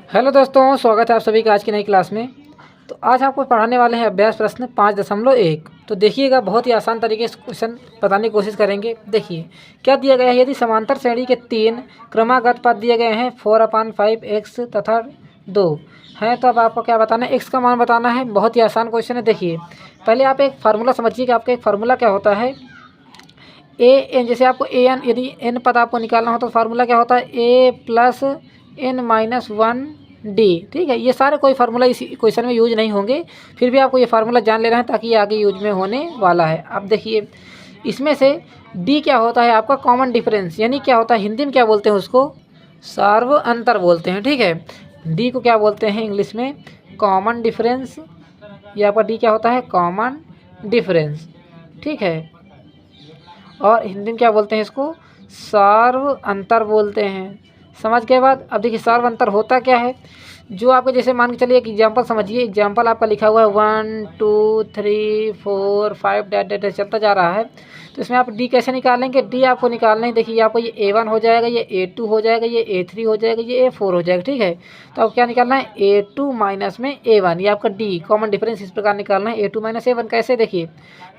Hello दोस्तों, स्वागत है आप सभी का आज की नई क्लास में। तो आज आपको पढ़ाने वाले हैं अभ्यास प्रश्न 5.1। तो देखिएगा, बहुत ही आसान तरीके से क्वेश्चन बताने की कोशिश करेंगे। देखिए क्या दिया गया है। यदि समांतर श्रेणी के 3 क्रमागत पद दिए गए हैं 4/5 x तथा 2 हैं, तो अब आपको क्या बताना है, x का मान बताना है। बहुत ही आसान क्वेश्चन है। देखिए पहले आप एक फार्मूला समझिए कि आपका एक फार्मूला क्या होता है। ए एन, जैसे आपको ए एन, यदि एन पद आपको निकालना हो तो फार्मूला क्या होता है, ए प्लस एन माइनस 1 डी। ठीक है, ये सारे कोई फार्मूला इस क्वेश्चन में यूज नहीं होंगे, फिर भी आपको ये फार्मूला जान लेना है ताकि ये आगे यूज में होने वाला है। अब देखिए इसमें से डी क्या होता है आपका, कॉमन डिफरेंस, यानी क्या होता है हिंदी में क्या बोलते हैं उसको, सार्व अंतर बोलते हैं। ठीक है, डी को क्या बोलते हैं इंग्लिश में, कॉमन डिफरेंस। ये आपका डी क्या होता है, कॉमन डिफरेंस। ठीक है, और हिंदी में क्या बोलते हैं इसको, सार्व अंतर बोलते हैं। समझ के बाद अब देखिए सार्व अंतर होता क्या है। जो आपको जैसे मान के चलिए एक एग्जांपल समझिए। एग्जांपल आपका लिखा हुआ है 1 2 3 4 5 डैट डैट डैट चलता जा रहा है। तो इसमें आप डी कैसे निकालेंगे, डी आपको निकालना है। देखिए आपको ये A1 हो जाएगा, ये A2 हो जाएगा, ये A3 हो जाएगा, ये A4 हो जाएगा। ठीक है, तो अब क्या निकालना है, A2 माइनस में A1, ये आपका डी कॉमन डिफरेंस इस प्रकार निकालना है। A2 माइनस A1 कैसे, देखिए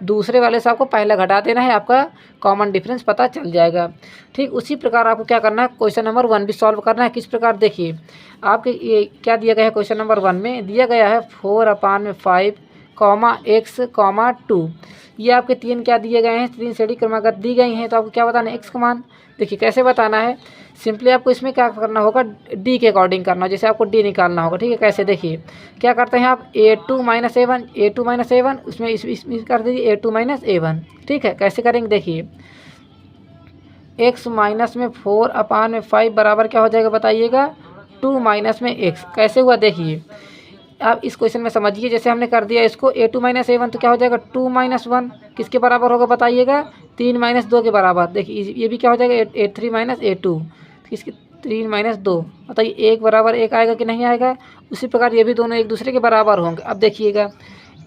दूसरे वाले से आपको पहले घटा देना है, आपका कॉमन डिफरेंस पता चल जाएगा। ठीक उसी प्रकार आपको क्या करना है, क्वेश्चन नंबर 1 भी सॉल्व करना है। किस प्रकार, देखिए आपके ये क्या दिया गया है, क्वेश्चन नंबर 1 में दिया गया है 4/5 x 2। ये आपके 3 क्या दिए गए हैं, 3 श्रेणी क्रमागत दी गई हैं। तो आपको क्या बताना है, x का मान। देखिए कैसे बताना है, सिंपली आपको इसमें क्या करना होगा, डी के अकॉर्डिंग करना, जैसे आपको डी निकालना होगा। ठीक है, कैसे, देखिए क्या करते हैं आप, A2 माइनस A1 उसमें इसमें कर दीजिए A2 माइनस A1। ठीक है, कैसे करेंगे, देखिए x माइनस में 4/5 बराबर क्या हो जाएगा बताइएगा, 2 माइनस में x। कैसे हुआ, देखिए आप इस क्वेश्चन में समझिए। जैसे हमने कर दिया इसको A2 माइनस A1, तो क्या हो जाएगा 2 माइनस 1 किसके बराबर होगा बताइएगा, 3 माइनस 2 के बराबर। देखिए ये भी क्या हो जाएगा, A3 माइनस A2 किसके, 3 माइनस 2। बताइए 1 बराबर 1 आएगा कि नहीं आएगा। उसी प्रकार ये भी दोनों एक दूसरे के बराबर होंगे। अब देखिएगा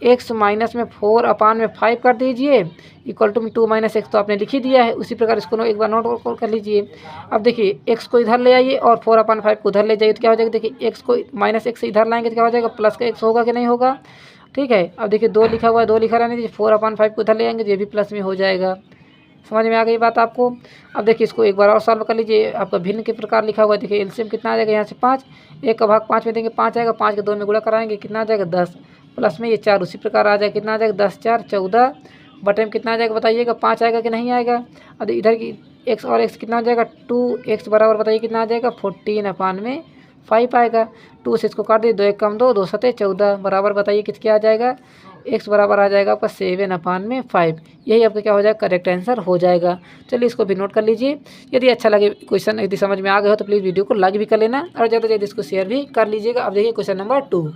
x माइनस में 4/5 कर दीजिए, इक्वल टू में 2 माइनस एक्स, तो आपने लिख ही दिया है। उसी प्रकार इसको एक बार नोट कर लीजिए। अब देखिए x को इधर ले आइए और 4/5 को उधर ले जाइए, तो क्या हो जाएगा, देखिए x को माइनस एक्स से इधर लाएंगे तो क्या हो जाएगा, प्लस का x होगा कि नहीं होगा। ठीक है, अब देखिए 2 लिखा हुआ है, 2 लिखा रहने दीजिए, 4/5 को उधर ले आएंगे तो ये भी प्लस में हो जाएगा। समझ में आ गई बात आपको। अब देखिए इसको एक बार और सॉल्व कर लीजिए। आपका भिन्न के प्रकार लिखा हुआ है, देखिए एलसीएम कितना आ जाएगा, यहाँ से 5, 1 का भाग 5 में देंगे 5 आएगा, 5 के 2 में गुणा कराएंगे कितना आ जाएगा 10, प्लस में ये 4 उसी प्रकार आ जाएगा, कितना आ जाएगा 10 4 14, बटे में कितना आ जाएगा बताइएगा, 5 आएगा कि नहीं आएगा। अब इधर की एक्स और एक्स कितना आ जाएगा, 2x बराबर बताइए कितना आ जाएगा, 14/5 आएगा। 2 से इसको काट दिए, 2 1 कम 2, 2 7 14 बराबर बताइए किसके आ जाएगा, x बराबर आ जाएगा आपका 7/5। यही आपका क्या हो जाएगा, करेक्ट आंसर हो जाएगा। चलिए इसको भी नोट कर लीजिए। यदि अच्छा लगे क्वेश्चन, यदि समझ में आ गया हो तो प्लीज़ वीडियो को लाइक भी कर लेना और ज़्यादा से ज़्यादा इसको शेयर भी कर लीजिएगा। अब देखिए क्वेश्चन नंबर 2।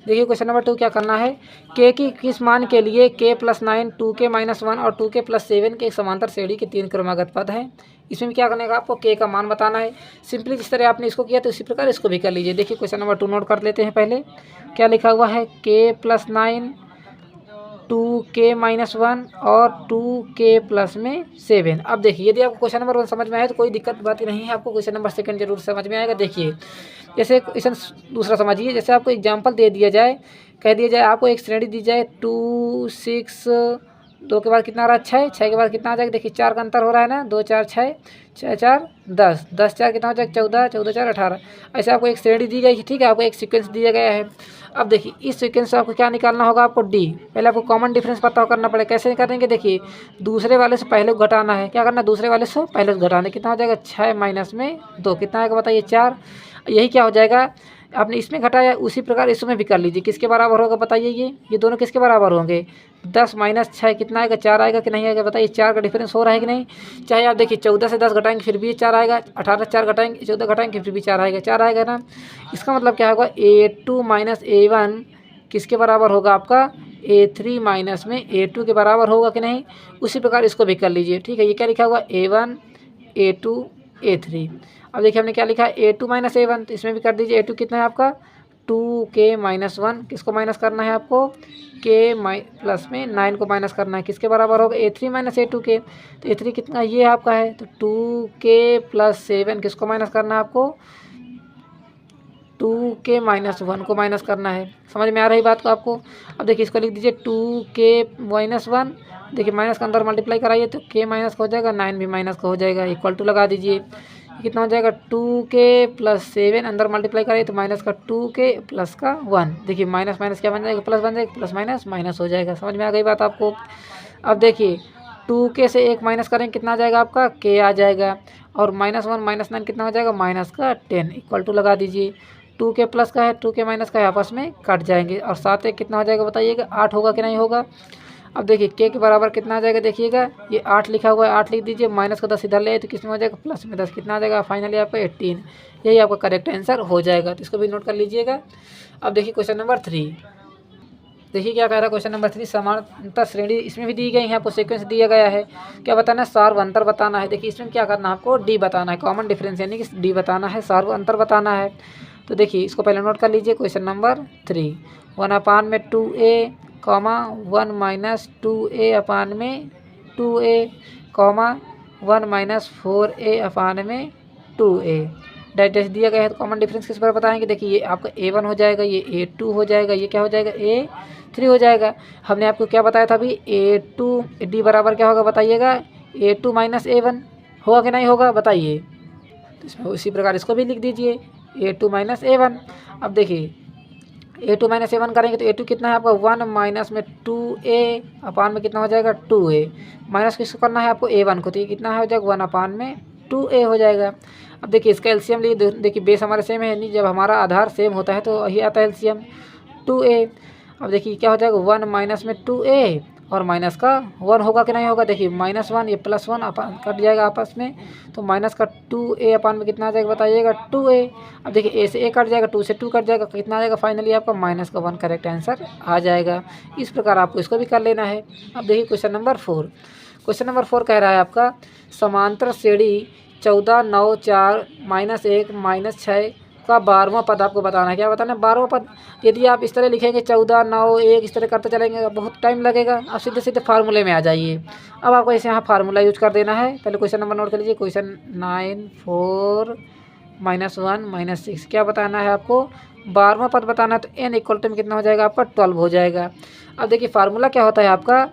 देखिए क्वेश्चन नंबर 2 क्या करना है, k की किस मान के लिए k+9 2k-1 और 2k+7 के एक समांतर श्रेणी के 3 क्रमागत पद हैं। इसमें क्या करने का, आपको k का मान बताना है। सिंपली जिस तरह आपने इसको किया तो उसी प्रकार इसको भी कर लीजिए। देखिए क्वेश्चन नंबर 2 नोट कर लेते हैं। पहले क्या लिखा हुआ है, k+9 2k-1 और 2k+7। अब देखिए यदि आपको क्वेश्चन नंबर 1 समझ में आए तो कोई दिक्कत बात ही नहीं है, आपको क्वेश्चन नंबर 2 जरूर समझ में आएगा। देखिए जैसे क्वेश्चन दूसरा समझिए। जैसे आपको एग्जांपल दे दिया जाए, कह दिया जाए आपको एक श्रेणी दी जाए 2 6, 2 के बाद कितना आ रहा है 6, 6 के बाद कितना आ जाएगा, देखिए 4 का अंतर हो रहा है ना, 2 4 6, 6 4 10, 10 4 कितना हो जाएगा 14, 14 4 18। ऐसे आपको एक श्रेणी दी गई है। ठीक है, आपको एक सीक्वेंस दिया गया है। अब देखिए इस सीक्वेंस से आपको क्या निकालना होगा, आपको डी। पहले आपको कॉमन डिफरेंस पता करना पड़ेगा। कैसे करेंगे, देखिए दूसरे वाले से पहले को घटाना है। क्या करना है, दूसरे वाले से पहले को घटाना है। कितना हो जाएगा 6 माइनस में 2 कितना आएगा बताइए 4। यही क्या हो जाएगा, आपने इसमें घटाया उसी प्रकार इसमें भी कर लीजिए। किसके बराबर होगा बताइए, ये दोनों किसके बराबर होंगे, 10 माइनस 6 कितना आएगा 4 आएगा कि नहीं आएगा बताइए। 4 का डिफरेंस हो रहा है कि नहीं। चाहे आप देखिए 14 से 10 घटाएंगे फिर भी 4 आएगा, 18 4 घटाएंगे 14 घटाएंगे फिर भी 4 आएगा, 4 आएगा ना। इसका मतलब क्या होगा, A2 माइनस A1 किसके बराबर होगा, आपका A3 माइनस में A2 के बराबर होगा कि नहीं। उसी प्रकार इसको भी कर लीजिए। ठीक है, ये क्या लिखा हुआ A1 A2 A3। अब देखिए हमने क्या लिखा है, A2 माइनस A1, तो इसमें भी कर दीजिए। A2 कितना है आपका 2k-1, किसको माइनस करना है आपको, प्लस में 9 को माइनस करना है। किसके बराबर होगा, A3 माइनस A2 के। तो A3 कितना ये आपका है, तो 2k+7 किसको माइनस करना है आपको, 2k-1 को माइनस करना है। समझ में आ रही बात को आपको? अब देखिए इसको लिख दीजिए 2k-1। देखिए माइनस का अंदर मल्टीप्लाई कराइए तो k माइनस का हो जाएगा, 9 भी माइनस का हो जाएगा, इक्वल टू लगा दीजिए। कितना हो जाएगा 2k+7, अंदर मल्टीप्लाई कराइए तो माइनस का 2k प्लस का 1। देखिए माइनस माइनस क्या बन जाएगा, प्लस बन जाएगा, प्लस माइनस माइनस हो जाएगा। समझ में आ गई बात आपको? अब देखिए 2k से 1 माइनस करेंगे कितना आ जाएगा आपका, k आ जाएगा, और -1 -9 कितना हो जाएगा, माइनस का 10, इक्वल टू लगा दीजिए। 2k प्लस का है 2k माइनस का है, आपस में कट जाएंगे, और 7 1 कितना हो जाएगा बताइएगा, 8 होगा कि नहीं होगा। अब देखिए k के बराबर कितना आ जाएगा, देखिएगा ये 8 लिखा हुआ है, 8 लिख दीजिए, माइनस का 10 इधर ले आए तो किस में हो जाएगा, प्लस में 10, कितना आ जाएगा फाइनली आपका 18। यही आपका करेक्ट आंसर हो जाएगा, तो इसको भी नोट कर लीजिएगा। अब देखिए क्वेश्चन नंबर 3, देखिए क्या कह रहा है क्वेश्चन नंबर 3, समांतर श्रेणी इसमें भी दी गई है, आपको सीक्वेंस दिया गया है, क्या बताना है, सार्व अंतर बताना है। देखिए इसमें क्या करना है आपको, डी बताना है, कॉमन डिफरेंस यानी कि डी बताना है, सार्व अंतर बताना है। तो देखिए इसको पहले नोट कर लीजिए, question number 3, 1/2a, 1 - 2a/2a, 1 - 4a/2a। Direct दिया गया है तो कॉमन डिफरेंस किस पर बताएंगे। देखिए ये आपका a1 हो जाएगा, ये a2 हो जाएगा, ये क्या हो जाएगा, a3 हो जाएगा। हमने आपको क्या बताया था अभी, a2 d बराबर क्या होगा बताइएगा, a2 - a1 होगा कि नहीं होगा बताइए। तो इसमें उसी प्रकार इसको भी लिख दीजिए, a2 - a1। अब देखिए a2 - a1 करेंगे तो a2 कितना है आपका, 1 माइनस में 2a अपान में कितना हो जाएगा 2a, माइनस किसको करना है आपको, a1 को, तो ये कितना हो जाएगा 1/2a हो जाएगा। अब देखिए इसका एलसीएम लिए, देखिए बेस हमारे सेम है, नहीं जब हमारा आधार सेम होता है तो यही आता है एलसीएम 2a। अब देखिए क्या हो जाएगा 1 माइनस में 2a और माइनस का 1 होगा कि नहीं होगा। देखिए -1 ये +1 अपान कट जाएगा आपस में, तो माइनस का 2a अपान में कितना आ जाएगा बताइएगा 2a। अब देखिए a से a कट जाएगा, 2 से 2 कट जाएगा, कितना आ जाएगा फाइनली आपका -1 करेक्ट आंसर आ जाएगा। इस प्रकार आपको इसको भी कर लेना है। अब देखिए क्वेश्चन नंबर 4, क्वेश्चन नंबर 4 कह रहा है आपका समांतर श्रेणी 14 9 4 -1 -6 का 12वां पद आपको बताना है। क्या बताना है, 12वां पद। यदि आप इस तरह लिखेंगे 14 9 1 इस तरह करते चलेंगे बहुत टाइम लगेगा, आप सीधे सीधे फार्मूले में आ जाइए। अब आपको इसे यहाँ फार्मूला यूज कर देना है। पहले क्वेश्चन नंबर नोट कर लीजिए, क्वेश्चन 9 4 -1 -6 क्या बताना है आपको, 12वां पद बताना है। तो n इक्वल टू में कितना हो जाएगा आपका 12 हो जाएगा। अब देखिए फार्मूला क्या होता है आपका,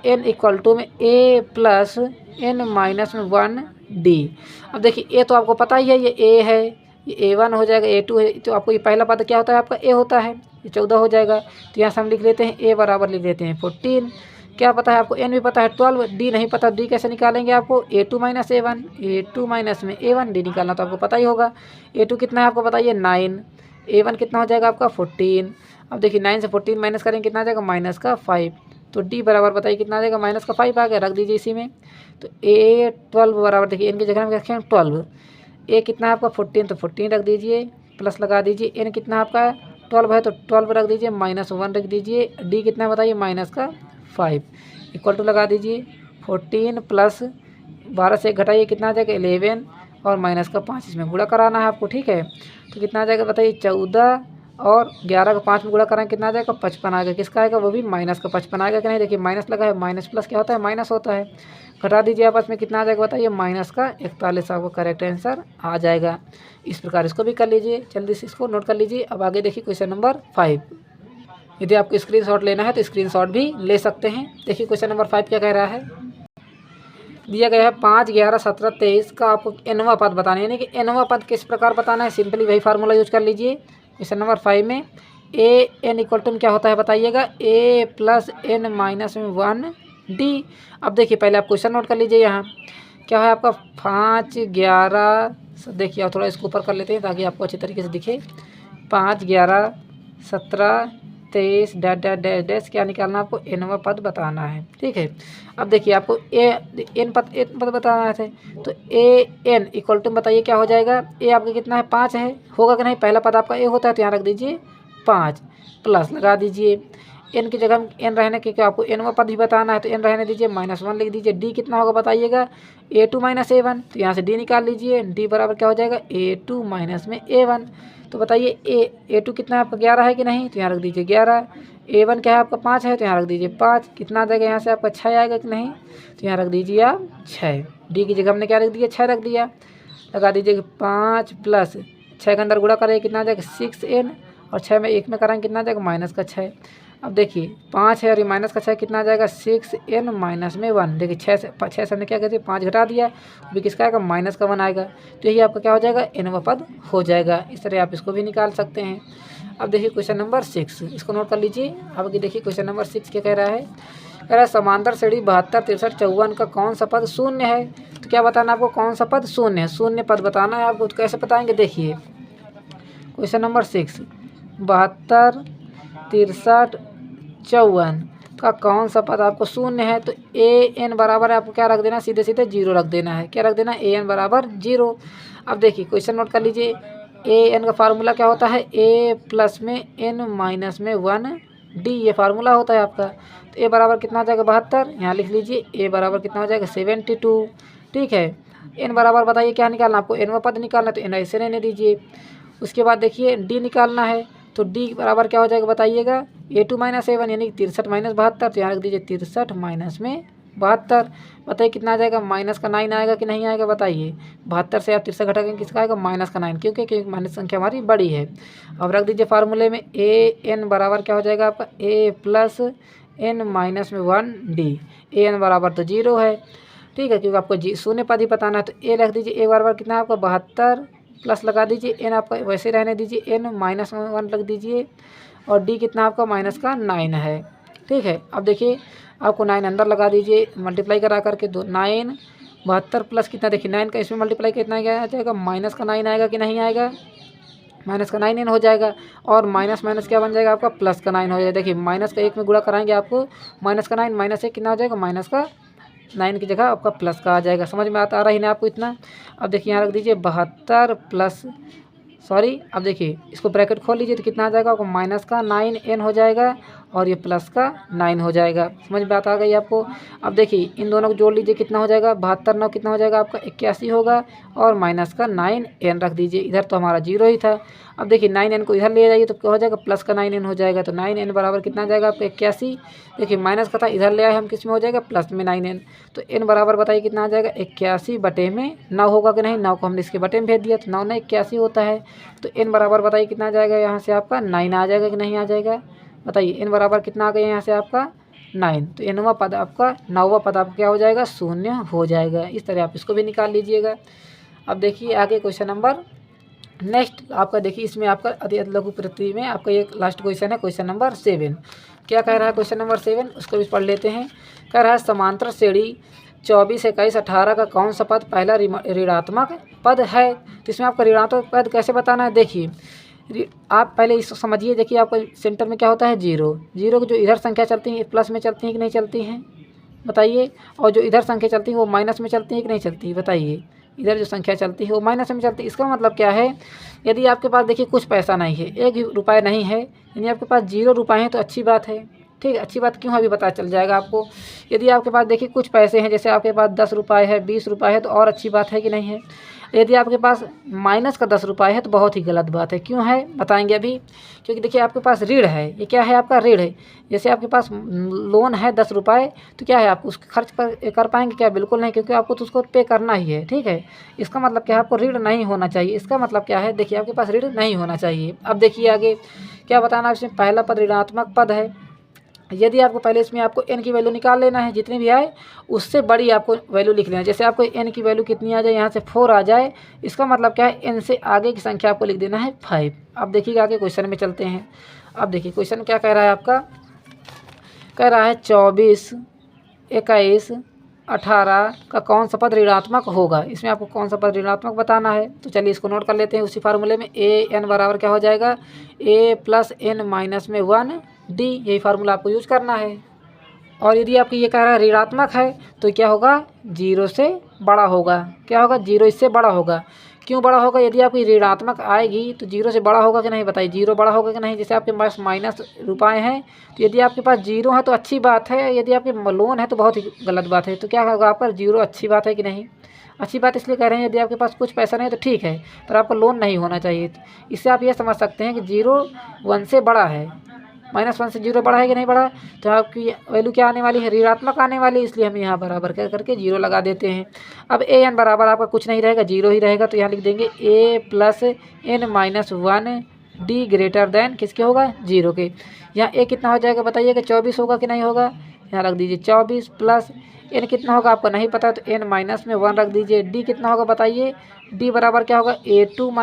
an इक्वल टू में a प्लस n माइनस में 1 d। अब देखिए a तो आपको पता ही है, ये a है, ये a1 हो जाएगा, a2 है, तो आपको ये पहला पद क्या होता है आपका a होता है, ये 14 हो जाएगा। तो यहाँ से हम लिख लेते हैं a बराबर लिख देते हैं 14। क्या पता है आपको, n भी पता है 12, d नहीं पता, d कैसे निकालेंगे आपको, a2 - a1, a2 माइनस में a1, d निकालना तो आपको पता ही होगा। a2 कितना है आपको बताइए 9, a1 कितना हो जाएगा आपका 14। अब देखिए 9 से 14 माइनस करेंगे कितना आ जाएगा -5, तो d बराबर बताइए कितना आ जाएगा -5 आ गया, रख दीजिए इसी में। तो a12 बराबर देखिए n की जगह में रखें 12, a कितना है आपका 14, तो 14 रख दीजिए, प्लस लगा दीजिए, n कितना आपका 12 है तो 12 रख दीजिए, -1 रख दीजिए, d कितना है बताइए -5 इक्वल टू लगा दीजिए। 14 प्लस 12 से 1 घटाइए कितना आ जाएगा 11 और -5 इसमें गुणा कराना है आपको, ठीक है। तो कितना आ जाएगा बताइए 14 और 11 का 5 में गुणा कराएंगे कितना आ जाएगा 55 आएगा। किसका आएगा, वो भी -55 आएगा कि नहीं। देखिए माइनस लगा है, माइनस प्लस क्या होता है, माइनस होता है। घटा दीजिए आपस में कितना आ जाएगा बताइए -41 आपको करेक्ट आंसर आ जाएगा। इस प्रकार इसको भी कर लीजिए, जल्दी से इसको नोट कर लीजिए। अब आगे देखिए क्वेश्चन नंबर 5, यदि आपको स्क्रीनशॉट लेना है तो स्क्रीनशॉट भी ले सकते हैं। देखिए क्वेश्चन नंबर 5 क्या कह रहा है, दिया गया है 5 11 17 23 का आपको nवां पद बताना है, यानी कि nवां पद किस प्रकार बताना है, सिंपली वही फार्मूला यूज कर लीजिए। क्वेश्चन नंबर 5 में a n इक्वल टू क्या होता है बताइएगा, a प्लस n माइनस में 1 d। अब देखिए पहले आप क्वेश्चन नोट कर लीजिए, यहाँ क्या है आपका 5 11, देखिए आप थोड़ा इसको ऊपर कर लेते हैं ताकि आपको अच्छी तरीके से दिखे। 5 11 17 23 डैश डैश डैश डैश क्या निकालना आपको, nवां पद बताना है, ठीक है। अब देखिए आपको एन पद बताना है, तो ए एन इक्वल टू बताइए क्या हो जाएगा, ए आपका कितना है 5 है, होगा कि नहीं, पहला पद आपका ए होता है तो यहाँ रख दीजिए 5, प्लस लगा दीजिए। एन की जगह एन रहने के, क्या आपको एनवां पद भी बताना है तो एन रहने दीजिए, -1 लिख दीजिए। डी कितना होगा बताइएगा, a2 - a1, तो यहाँ से डी निकाल लीजिए। डी बराबर क्या हो जाएगा, a2 माइनस में a1। तो बताइए a2 कितना है आपका 11 है कि नहीं, तो यहाँ रख दीजिए 11। a1 क्या है आपका 5 है तो यहाँ रख दीजिए 5। कितना आ जाएगा यहाँ से आपका 6 आएगा कि नहीं, तो यहाँ रख दीजिए आप 6। डी की जगह हमने क्या रख दिया 6 रख दिया, लगा दीजिए 5 प्लस 6 के अंदर गुणा करेंगे कितना आ जाएगा 6n, और 6 में 1 में कराएंगे कितना आ जाएगा -6। अब देखिए 5 है और ये -6 कितना आ जाएगा 6n माइनस में 1। देखिए 6 से हमने क्या कहते हैं 5 घटा दिया, भी किसका आएगा -1 आएगा, तो यही आपका क्या हो जाएगा nवां पद हो जाएगा। इस तरह आप इसको भी निकाल सकते हैं। अब देखिए क्वेश्चन नंबर 6, इसको नोट कर लीजिए। अब देखिए क्वेश्चन नंबर 6 क्या कह रहा है, कह रहा है समांतर श्रेणी 72, 63, 54 का कौन सा पद शून्य है। तो क्या बताना आपको, कौन सा पद शून्य है, शून्य पद बताना है आपको। तो कैसे बताएंगे, देखिए क्वेश्चन नंबर 6, 72, 63, 54 का कौन सा पद आपको शून्य है। तो an बराबर है आपको क्या रख देना, सीधे सीधे 0 रख देना है। क्या रख देना, an बराबर 0। अब देखिए क्वेश्चन नोट कर लीजिए, an का फार्मूला क्या होता है, a प्लस में n माइनस में 1d, ये फार्मूला होता है आपका। तो a बराबर कितना हो जाएगा 72, यहाँ लिख लीजिए a बराबर कितना हो जाएगा 72। ठीक है, n बराबर बताइए क्या निकालना आपको, nवां पद निकालना है, तो n ऐसे रहने दीजिए। उसके बाद देखिए d निकालना है, तो d बराबर क्या हो जाएगा बताइएगा, a2 माइनस a1 यानी 63 माइनस 72, तो यहाँ रख दीजिए 63 माइनस में 72। बताइए कितना आ जाएगा, -9 आएगा कि नहीं आएगा, बताइए। 72 से आप 63 घटाएंगे किसका आएगा, -9, क्योंकि माइनस संख्या हमारी बड़ी है। अब रख दीजिए फार्मूले में an बराबर क्या हो जाएगा आपका a प्लस n माइनस में 1d, an बराबर तो 0 है। ठीक है, क्योंकि आपको शून्य पद ही बताना है, तो a रख दीजिए, a बराबर कितना है आपका 72, प्लस लगा दीजिए, n आपका वैसे रहने दीजिए, n माइनस 1 रख दीजिए, और d कितना आपका -9 है। ठीक है, अब देखिए आपको 9 अंदर लगा दीजिए, मल्टीप्लाई करा करके 9 72 प्लस कितना, देखिए 9 का इसमें मल्टीप्लाई कितना आ जाएगा, -9 आएगा कि नहीं आएगा, -9n हो जाएगा, और माइनस माइनस क्या बन जाएगा आपका +9 हो जाएगा। देखिए माइनस का 1 में गुणा कराएंगे आपको -9 -1 कितना हो जाएगा, -9 की जगह आपका प्लस का आ जाएगा। समझ में आ रहा है ना आपको इतना। अब देखिए यहाँ रख दीजिए 72 प्लस, सॉरी, अब देखिए इसको ब्रैकेट खोल लीजिए, तो कितना आ जाएगा आपको -9n हो जाएगा, और ये प्लस का 9 हो जाएगा। समझ बात आ गई आपको। अब देखिए इन दोनों को जोड़ लीजिए, कितना हो जाएगा 72 9 कितना हो जाएगा आपका 81 होगा, और माइनस का 9n रख दीजिए, इधर तो हमारा 0 ही था। अब देखिए 9n को इधर ले जाइए तो क्या हो जाएगा, प्लस का 9n हो जाएगा, तो 9n बराबर कितना जाएगा आपका 81। देखिए माइनस का था, इधर ले आए हम, किस में हो जाएगा प्लस में 9n, तो n बराबर बताइए कितना आ जाएगा 81 बटे में 9 होगा कि नहीं, 9 को हमने इसके बटे में भेज दिया, तो 9 9 81 होता है। तो n बराबर बताइए कितना आ जाएगा, यहाँ से आपका 9 आ जाएगा कि नहीं आ जाएगा, बताइए। n बराबर कितना आ गया यहाँ से आपका 9, तो nवां पद आपका 9वां पद आपका क्या हो जाएगा, शून्य हो जाएगा। इस तरह आप इसको भी निकाल लीजिएगा। अब देखिए आगे क्वेश्चन नंबर नेक्स्ट आपका, देखिए इसमें आपका अति लघु प्रति में आपका एक लास्ट क्वेश्चन है, क्वेश्चन नंबर 7। क्या कह रहा है क्वेश्चन नंबर 7, उसको भी पढ़ लेते हैं। कह रहा है समांतर श्रेणी 24, 21, 18 का कौन सा पद पहला ऋणात्मक पद है। तो इसमें आपका ऋणात्मक पद कैसे बताना है, देखिए आप पहले इसको समझिए। देखिए आपका सेंटर में क्या होता है 0 की जो इधर संख्या चलती है प्लस में चलती है कि नहीं चलती हैं, बताइए। और जो इधर संख्या चलती है वो माइनस में चलती है कि नहीं चलती है, बताइए। इधर जो संख्या चलती है वो माइनस में चलती है। इसका मतलब क्या है, यदि आपके पास देखिए कुछ पैसा नहीं है, 1 रुपये नहीं है, यानी आपके पास 0 रुपये हैं, तो अच्छी बात है। ठीक है, अच्छी बात क्यों है अभी पता चल जाएगा आपको। यदि आपके पास देखिए कुछ पैसे हैं, जैसे आपके पास 10 रुपये है, 20 रुपये है, तो और अच्छी बात है कि नहीं है। यदि आपके पास माइनस का 10 रुपये है तो बहुत ही गलत बात है। क्यों है बताएंगे अभी, क्योंकि देखिए आपके पास ऋण है, ये क्या है आपका ऋण है। जैसे आपके पास लोन है 10 रुपये, तो क्या है आप उसके खर्च कर पाएंगे क्या, बिल्कुल नहीं, क्योंकि आपको तो उसको पे करना ही है। ठीक है, इसका मतलब क्या है, आपको ऋण नहीं होना चाहिए। इसका मतलब क्या है, देखिए आपके पास ऋण नहीं होना चाहिए। अब देखिए आगे क्या बताना, इसमें पहला पद ऋणात्मक पद है। यदि आपको पहले इसमें आपको n की वैल्यू निकाल लेना है, जितनी भी आए उससे बड़ी आपको वैल्यू लिख लेना है। जैसे आपको n की वैल्यू कितनी आ जाए, यहाँ से 4 आ जाए, इसका मतलब क्या है n से आगे की संख्या आपको लिख देना है 5। अब देखिएगा आगे क्वेश्चन में चलते हैं। अब देखिए क्वेश्चन क्या कह रहा है आपका, कह रहा है 24, 21, 18 का कौन सा पद ऋणात्मक होगा। इसमें आपको कौन सा पद ऋणात्मक बताना है, तो चलिए इसको नोट कर लेते हैं। उसी फार्मूले में an बराबर क्या हो जाएगा, a प्लस n माइनस में 1d, यही फार्मूला आपको यूज करना है। और यदि आपको ये कह रहा है ऋणात्मक है, तो क्या होगा 0 से बड़ा होगा। क्या होगा, 0 इससे बड़ा होगा। क्यों बड़ा होगा, यदि आपकी ऋणात्मक आएगी तो 0 से बड़ा होगा कि नहीं, बताइए। 0 बड़ा होगा कि नहीं। जैसे आपके पास माइनस रुपये हैं, तो यदि आपके पास 0 है तो अच्छी बात है, यदि आपके लोन है तो बहुत ही गलत बात है। तो क्या होगा आपका 0 अच्छी बात है कि नहीं, अच्छी बात इसलिए कह रहे हैं, यदि आपके पास कुछ पैसा नहीं है तो ठीक है, पर आपको लोन नहीं होना चाहिए। इससे आप ये समझ सकते हैं कि 0 1 से बड़ा है। -1 से 0 बढ़ा है कि नहीं बढ़ा, तो आपकी वैल्यू क्या आने वाली है, ऋणात्मक आने वाली है, इसलिए हम यहाँ बराबर कर करके 0 लगा देते हैं। अब ए एन बराबर आपका कुछ नहीं रहेगा, 0 ही रहेगा, तो यहाँ लिख देंगे a + n-1 d greater than किसके होगा, 0 के। यहाँ a कितना हो जाएगा बताइएगा, 24 होगा कि नहीं होगा, यहाँ रख दीजिए 24 प्लस n कितना होगा आपको नहीं पता, तो n-1 रख दीजिए। d कितना होगा बताइए, d बराबर क्या होगा, a2 -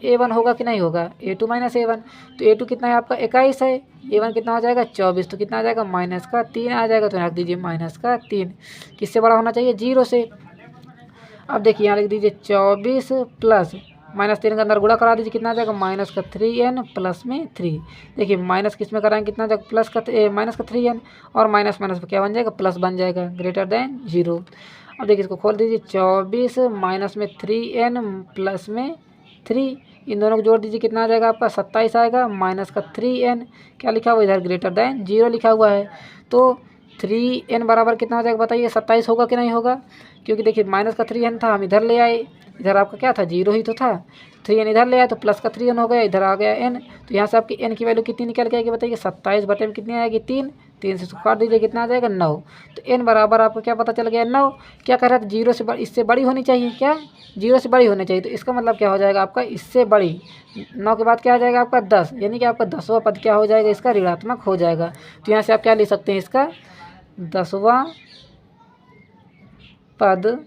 a1 होगा कि नहीं होगा, a2 - a1, तो a2 कितना है आपका 21 है, a1 कितना हो जाएगा 24, तो कितना आ जाएगा -3 आ जाएगा, तो रख दीजिए -3। किससे बड़ा होना चाहिए, 0 से। अब देखिए यहाँ लिख दीजिए 24 प्लस -3 के अंदर गुणा करा दीजिए, कितना आ जाएगा -3n प्लस में 3। देखिए माइनस किस में कराएंगे, कितना आ जाएगा -3n, और माइनस क्या बन जाएगा, प्लस बन जाएगा, ग्रेटर देन 0। अब देखिए इसको खोल दीजिए, 24 -3n प्लस में 3, इन दोनों को जोड़ दीजिए, कितना आ जाएगा आपका 27 आएगा, -3n क्या लिखा हुआ इधर, ग्रेटर देन 0 लिखा हुआ है। तो 3n बराबर कितना हो जाएगा बताइए, 27 होगा कि नहीं होगा, क्योंकि देखिए -3n था, हम इधर ले आए, इधर आपका क्या था 0 ही तो था, 3n इधर ले आए तो +3n हो गया, इधर आ गया n, तो यहाँ से आपकी n की वैल्यू कितनी निकल के आएगी बताइए, 27 बटे में कितनी आएगी 3 से काट दीजिए, कितना आ जाएगा 9। तो n बराबर आपको क्या पता चल गया 9। क्या कह रहा था 0 से इससे बड़ी होनी चाहिए, क्या 0 से बड़ी होनी चाहिए, तो इसका मतलब क्या हो जाएगा आपका, इससे बड़ी 9 के बाद क्या आ जाएगा आपका 10, यानी कि आपका 10वां पद क्या हो जाएगा, इसका ऋणात्मक हो जाएगा। तो यहाँ से आप क्या ले सकते हैं, इसका 10वां पद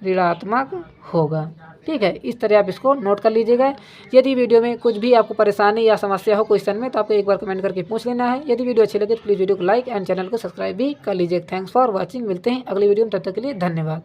ऋणात्मक होगा। ठीक है, इस तरह आप इसको नोट कर लीजिएगा। यदि वीडियो में कुछ भी आपको परेशानी या समस्या हो क्वेश्चन में, तो आपको एक बार कमेंट करके पूछ लेना है। यदि वीडियो अच्छी लगे तो प्लीज़ वीडियो को लाइक एंड चैनल को सब्सक्राइब भी कर लीजिए। थैंक्स फॉर वॉचिंग, मिलते हैं अगली वीडियो में, तब तक के लिए धन्यवाद।